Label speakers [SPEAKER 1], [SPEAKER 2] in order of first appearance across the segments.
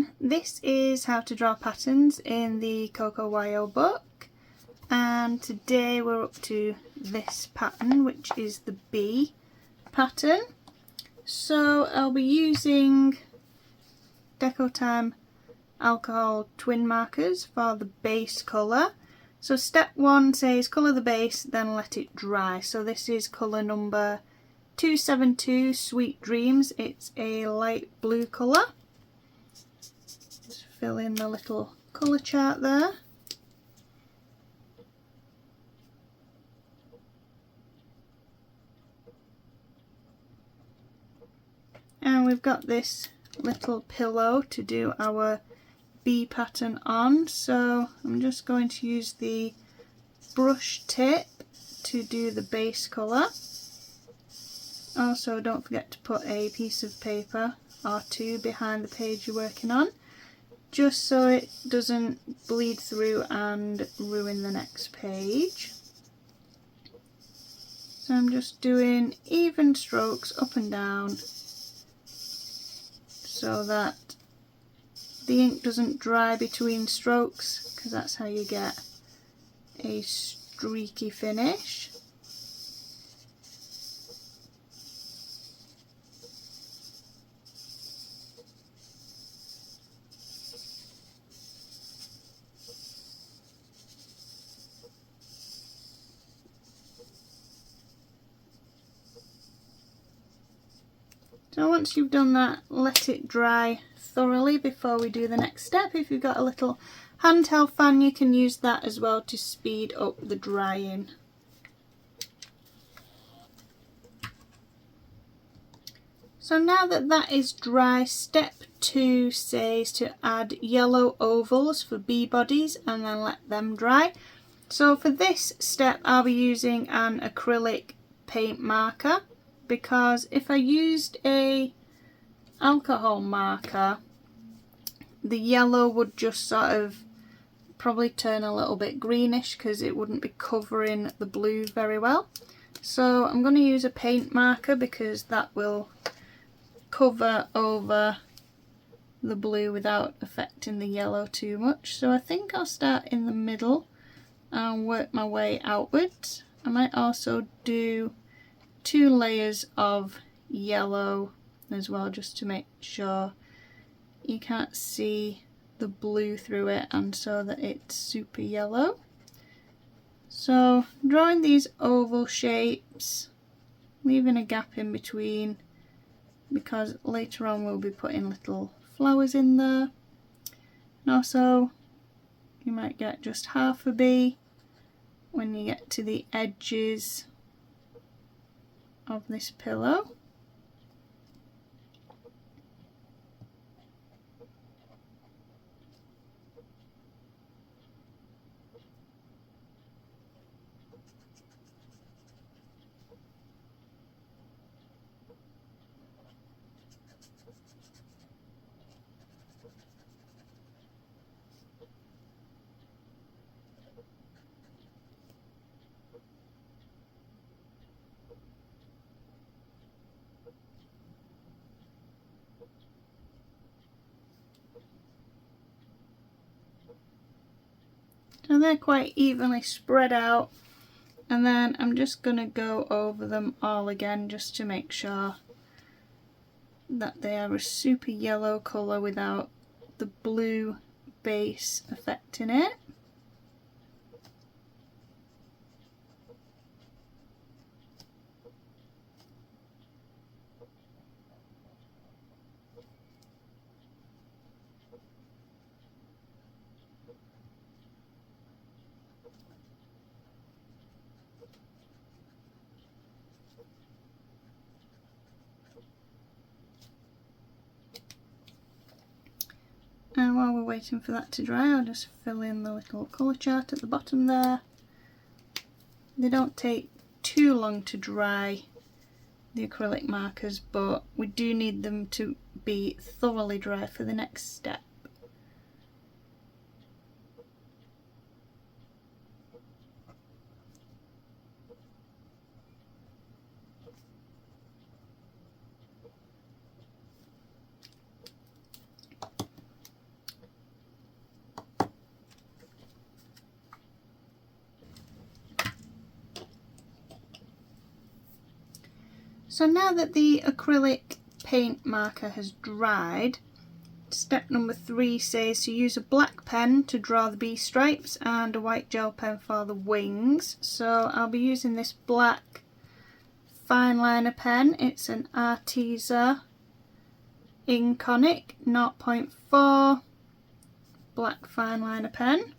[SPEAKER 1] everyone, this is how to draw patterns in the CocoWyo book, and today we're up to this pattern, which is the bee pattern. So I'll be using Decotime alcohol twin markers for the base colour. So step 1 says colour the base, then let it dry. So this is colour number 272, Sweet Dreams. It's a light blue colour. Just fill in the little colour chart there. And we've got this little pillow to do our bee pattern on, so I'm just going to use the brush tip to do the base colour. Also, don't forget to put a piece of paper or two behind the page you're working on, just so it doesn't bleed through and ruin the next page. So I'm just doing even strokes up and down so that the ink doesn't dry between strokes, because that's how you get a streaky finish. So once you've done that, let it dry thoroughly before we do the next step. If you've got a little handheld fan, you can use that as well to speed up the drying. So now that that is dry, step 2 says to add yellow ovals for bee bodies and then let them dry. So for this step I'll be using an acrylic paint marker, because if I used a alcohol marker, the yellow would just sort of probably turn a little bit greenish because it wouldn't be covering the blue very well. So I'm going to use a paint marker because that will cover over the blue without affecting the yellow too much. So I think I'll start in the middle and work my way outwards. I might also do 2 layers of yellow as well, just to make sure you can't see the blue through it and so that it's super yellow. So drawing these oval shapes, leaving a gap in between because later on we'll be putting little flowers in there. And also you might get just half a bee when you get to the edges of this pillow. So they're quite evenly spread out, and then I'm just going to go over them all again just to make sure that they are a super yellow colour without the blue base affecting it. And while we're waiting for that to dry, I'll just fill in the little colour chart at the bottom there. They don't take too long to dry, the acrylic markers, but we do need them to be thoroughly dry for the next step. So now that the acrylic paint marker has dried, step number 3 says to use a black pen to draw the bee stripes and a white gel pen for the wings. So I'll be using this black fine liner pen. It's an Arteza Inconic 0.4 black fine liner pen.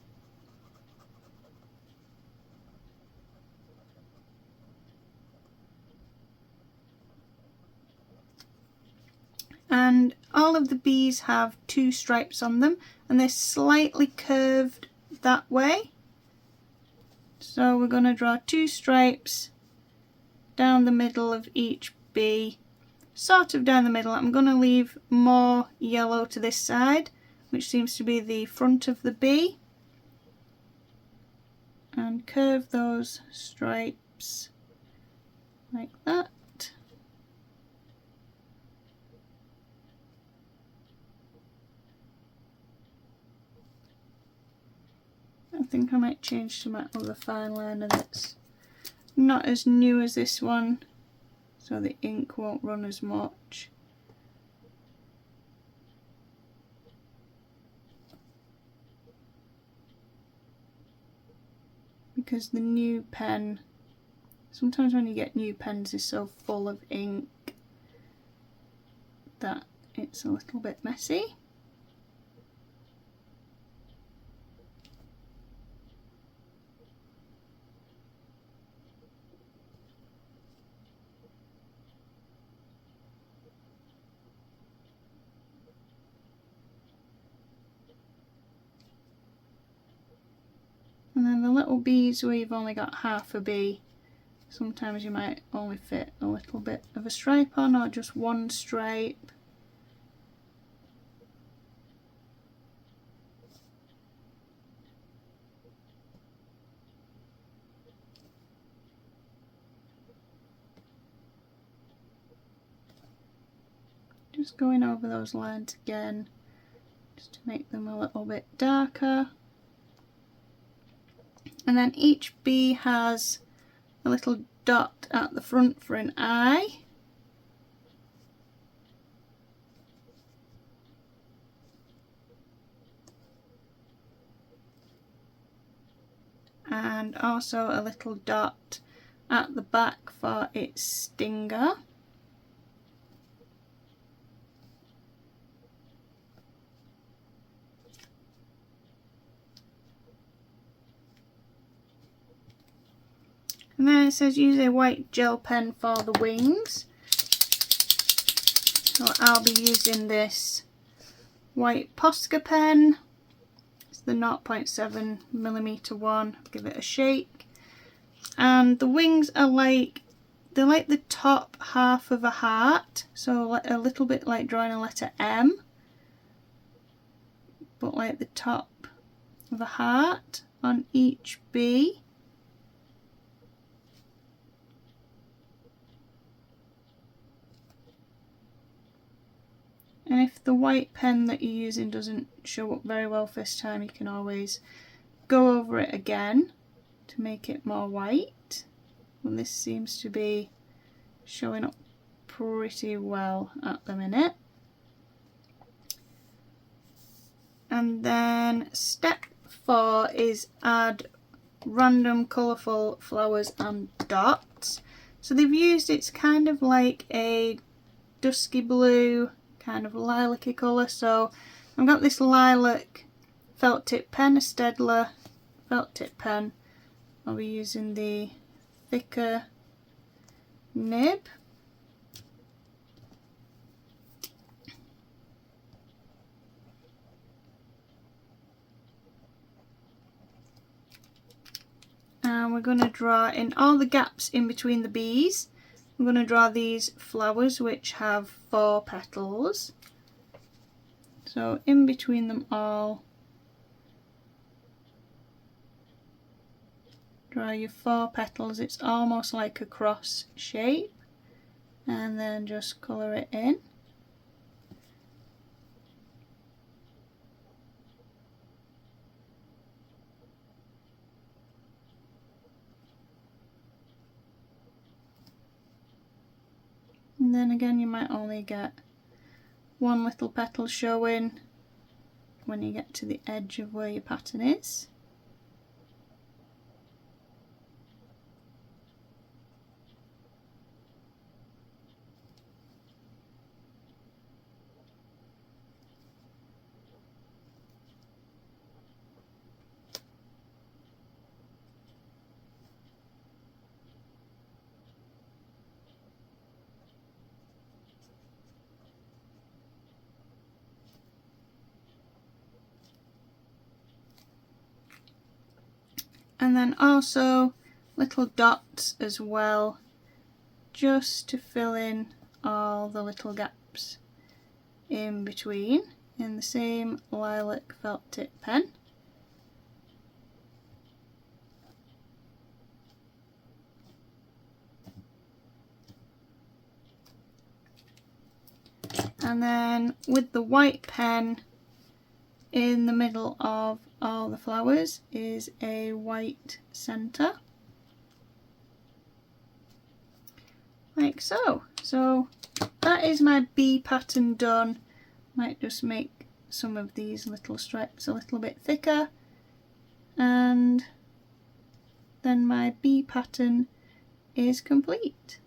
[SPEAKER 1] And all of the bees have 2 stripes on them, and they're slightly curved that way. So we're going to draw 2 stripes down the middle of each bee, sort of down the middle. I'm going to leave more yellow to this side, which seems to be the front of the bee, and curve those stripes like that. I think I might change to my other fine liner that's not as new as this one, so the ink won't run as much. Because the new pen, sometimes when you get new pens, is so full of ink that it's a little bit messy. And then the little bees where you've only got half a bee, sometimes you might only fit a little bit of a stripe on, or just one stripe. Just going over those lines again, just to make them a little bit darker. And then each bee has a little dot at the front for an eye. And also a little dot at the back for its stinger. And then it says use a white gel pen for the wings. So I'll be using this white Posca pen. It's the 0.7mm one. Give it a shake. And the wings are they're like the top half of a heart. So a little bit like drawing a letter M, but like the top of a heart on each bee. And if the white pen that you're using doesn't show up very well first time, you can always go over it again to make it more white. Well, this seems to be showing up pretty well at the minute. And then step 4 is add random colourful flowers and dots. So they've used, it's kind of like a dusky blue, kind of lilac-y colour. So I've got this lilac felt tip pen, a Staedtler felt tip pen. I'll be using the thicker nib. And we're going to draw in all the gaps in between the bees. I'm going to draw these flowers which have 4 petals. So in between them all, draw your 4 petals. It's almost like a cross shape, and then just colour it in. and then again you might only get one little petal showing when you get to the edge of where your pattern is. And then also little dots as well, just to fill in all the little gaps in between, in the same lilac felt tip pen. And then with the white pen, in the middle of all the flowers is a white centre, like so. So that is my bee pattern done. Might just make some of these little stripes a little bit thicker, and then my bee pattern is complete.